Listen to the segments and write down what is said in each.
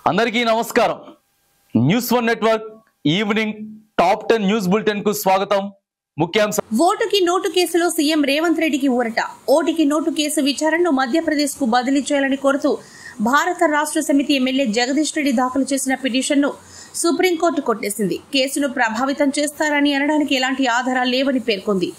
అందరికీ నమస్కారం. News one network evening top 10 news bulletin కు స్వాగతం. ముఖ్యాంశం: ఓటుకి నోటు కేసులో సీఎం రేవంత్ రెడ్డికి ఊరట. ఓటుకి నోటు కేసు విచారణను మధ్యప్రదేశ్ కు బదిలీ చేయాలని కోరుతూ భారత రాష్ట్ర సమితి ఎమ్మెల్యే జగదీష్ రెడ్డి దాఖలు చేసిన పిటిషన్ను సుప్రీంకోర్టు కొట్టేసింది. కేసును ప్రభావితం చేస్తారని అనడానికి ఎలాంటి ఆధారాలు లేవని పేర్కొంది.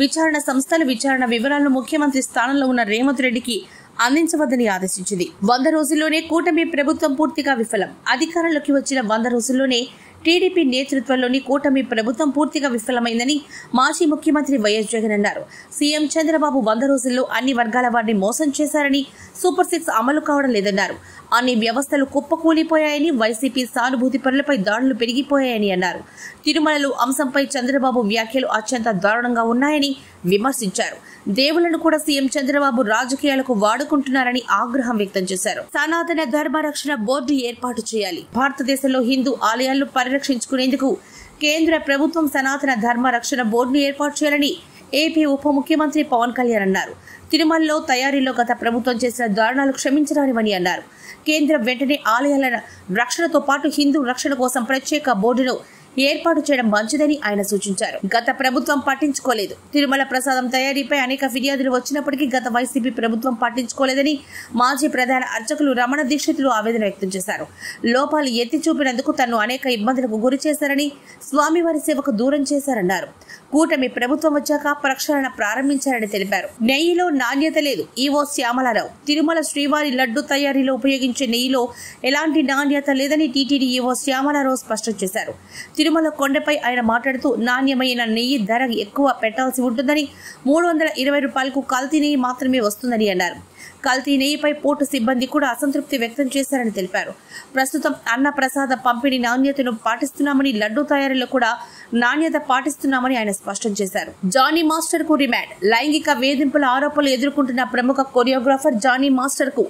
విచారణ సంస్థలు విచారణ వివరాలను ముఖ్యమంత్రి స్థానంలో ఉన్న రేవంత్ రెడ్డికి అందించవద్దని ఆదేశించింది. 100 రోజుల్లోనే కూటమి ప్రభుత్వం పూర్తిగా విఫలం. అధికారంలోకి వచ్చిన 100 రోజుల్లోనే టీడీపీ నేతృత్వంలోని కూటమి ప్రభుత్వం పూర్తిగా విఫలమైందని మాజీ ముఖ్యమంత్రి వైఎస్ జగన్ అన్నారు. సీఎం చంద్రబాబు 100 రోజుల్లో అన్ని వర్గాల వారిని మోసం చేశారని, సూపర్ 6 అమలు కావడం లేదన్నారు. అన్ని వ్యవస్థలు కుప్పకూలిపోయాయని, వైసీపీ సానుభూతి పరులపై దాడులు పెరిగిపోయాయని అన్నారు. తిరుమలలో అంశంపై చంద్రబాబు వ్యాఖ్యలు అత్యంత దారుణంగా ఉన్నాయని విమర్శించారు. దేవుళ్లను కూడా సీఎం చంద్రబాబు రాజకీయాలకు వాడుకుంటున్నారని ఆగ్రహం వ్యక్తం చేశారు. సనాతన ధర్మ రక్షణ బోర్డు ఏర్పాటు చేయాలి. భారతదేశంలో హిందూ ఆలయాలను పరిరక్షించుకునేందుకు కేంద్ర ప్రభుత్వం సనాతన ధర్మ రక్షణ బోర్డును ఏర్పాటు చేయాలని ఏపీ ఉప ముఖ్యమంత్రి పవన్ కళ్యాణ్ అన్నారు. తిరుమలలో తయారీలో గత ప్రభుత్వం చేసిన దారుణాలు క్షమించరానివని అన్నారు. కేంద్రం వెంటనే ఆలయాల రక్షణతో పాటు హిందూ రక్షణ కోసం ప్రత్యేక బోర్డును ఏర్పాటు చేయడం మంచిదని ఆయన సూచించారు. గత ప్రభుత్వం పట్టించుకోలేదు. తిరుమల ప్రసాదం తయారీపై అనేక ఫిర్యాదులు వచ్చినప్పటికీ గత వైసీపీ ప్రభుత్వం పట్టించుకోలేదని మాజీ ప్రధాన అర్చకులు రమణ దీక్షితులు ఆవేదన వ్యక్తం చేశారు. లోపాలు ఎత్తి చూపినందుకు తనను అనేక ఇబ్బందులకు గురి చేశారని, స్వామివారి సేవకు దూరం చేశారన్నారు. కూటమి ప్రభుత్వం వచ్చాక ప్రక్షాళన ప్రారంభించారని తెలిపారు. నెయ్యిలో నాణ్యత లేదు. ఈవో శ్యామలారావు తిరుమల శ్రీవారి లడ్డు తయారీలో ఉపయోగించే నెయ్యిలో ఎలాంటి నాణ్యత లేదని టీటీడీ ఈవో శ్యామలారావు స్పష్టం చేశారు. తిరుమల కొండపై ఆయన మాట్లాడుతూ నాణ్యమైన నెయ్యి ధర ఎక్కువ పెట్టాల్సి ఉంటుందని, 320 రూపాయలకు కల్తీ నెయ్యి మాత్రమే వస్తుందని అన్నారు. కల్తీ నెయ్యిపై పోర్టు సిబ్బంది కూడా అసంతృప్తి వ్యక్తం చేశారని తెలిపారు. ప్రస్తుతం అన్న ప్రసాద పంపిణీ నాణ్యతను పాటిస్తున్నామని, లడ్డూ తయారీలో కూడా నాణ్యత పాటిస్తున్నామని ఆయన స్పష్టం చేశారు. జానీ మాస్టర్ కు రిమాండ్. లైంగిక వేధింపుల ఆరోపణలు ఎదుర్కొంటున్న ప్రముఖ కొరియోగ్రాఫర్ జానీ మాస్టర్ కు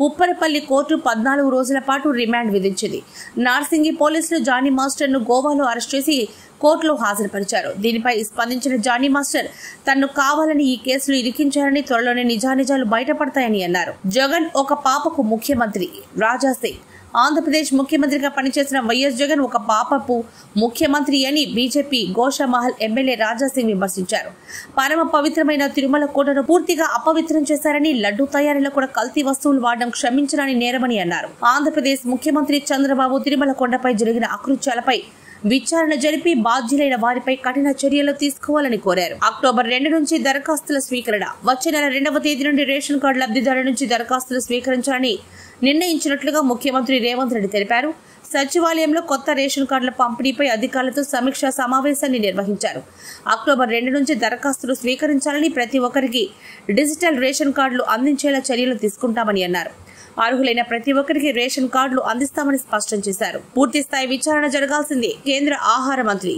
ఉప్పరపల్లి కోర్టు 14 రోజుల పాటు రిమాండ్ విధించింది. నార్సింగి పోలీసులు జానీ మాస్టర్ ను గోవాలో అరెస్ట్ చేసి కోర్టులో హాజరుపరిచారు. దీనిపై స్పందించిన జానీ మాస్టర్ తనను కావాలని ఈ కేసులు ఇరికించారని, త్వరలోనే నిజానిజాలు బయటపడతాయని అన్నారు. జగన్ ఒక పాపకు ముఖ్యమంత్రి. రాజాసింగ్. ఆంధ్రప్రదేశ్ ముఖ్యమంత్రిగా పనిచేసిన వైఎస్ జగన్ ఒక పాపపు ముఖ్యమంత్రి అని బీజేపీ గోషామహల్ ఎమ్మెల్యే రాజాసింగ్ విమర్శించారు. పరమ పవిత్రమైన తిరుమల కోటను పూర్తిగా అపవిత్రం చేశారని, లడ్డూ తయారీలో కూడా కల్తీ వస్తువులు వాడడం క్షమించరాని నేరమని అన్నారు. ఆంధ్రప్రదేశ్ ముఖ్యమంత్రి చంద్రబాబు తిరుమల కొండపై జరిగిన అకృత్యాలపై విచారణ జరిపి బాధ్యులైన వారిపై కఠిన చర్యలు తీసుకోవాలని కోరారు. అక్టోబర్ 2 నుంచి దరఖాస్తుల స్వీకరణ. వచ్చే నెల 2వ తేదీ నుండి రేషన్ కార్డు లబ్ధిదారుల నుంచి దరఖాస్తులు స్వీకరించాలని నిర్ణయించినట్లుగా ముఖ్యమంత్రి రేవంత్ రెడ్డి తెలిపారు. సచివాలయంలో కొత్త రేషన్ కార్డుల పంపిణీపై అధికారులతో సమీక్షా సమావేశాన్ని నిర్వహించారు. అక్టోబర్ 2 నుంచి దరఖాస్తులు స్వీకరించాలని, ప్రతి ఒక్కరికి డిజిటల్ రేషన్ కార్డులు అందించేలా చర్యలు తీసుకుంటామని అన్నారు. అర్హులైన ప్రతి ఒక్కరికి రేషన్ కార్డులు అందిస్తామని స్పష్టం చేశారు. పూర్తి స్థాయి విచారణ జరగాల్సిందే. కేంద్ర ఆహార మంత్రి.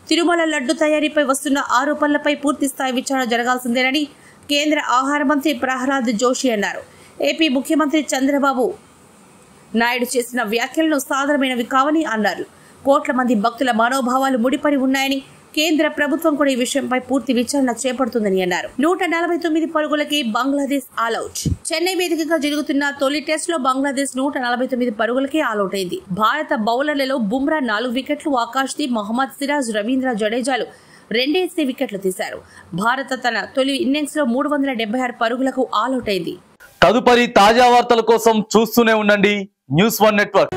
తిరుమల లడ్డు తయారీపై వస్తున్న ఆరోపణలపై పూర్తి స్థాయి విచారణ జరగాల్సిందేనని కేంద్ర ఆహార మంత్రి ప్రహ్లాద్ జోషి అన్నారు. ఏపీ ముఖ్యమంత్రి చంద్రబాబు నాయుడు చేసిన వ్యాఖ్యలను సాధారణమైనవి కావని అన్నారు. కోట్ల మంది భక్తుల మనోభావాలు ముడిపడి ఉన్నాయని, కేంద్ర ప్రభుత్వం కూడా ఈ విషయంపై పూర్తి విచారణ చేపడుతుందని అన్నారు. 149 పరుగులకి బంగ్లాదేశ్ ఆల్అౌట్. చెన్నై వేదికగా జరుగుతున్న తొలి టెస్ట్ లో బంగ్లాదేశ్ 149 పరుగులకి ఆల్అౌట్ అయింది. భారత బౌలర్లలో బుమ్రా 4 వికెట్లు, ఆకాష్దీప్, మొహమ్మద్ సిరాజ్, రవీంద్ర జడేజాలు 2 వికెట్లు తీశారు. భారత తన తొలి ఇన్నింగ్స్ లో 376 పరుగులకు ఆల్అౌట్ అయింది. తదుపరి తాజా వార్తల కోసం చూస్తూనే ఉండండి న్యూస్ వన్ నెట్వర్క్.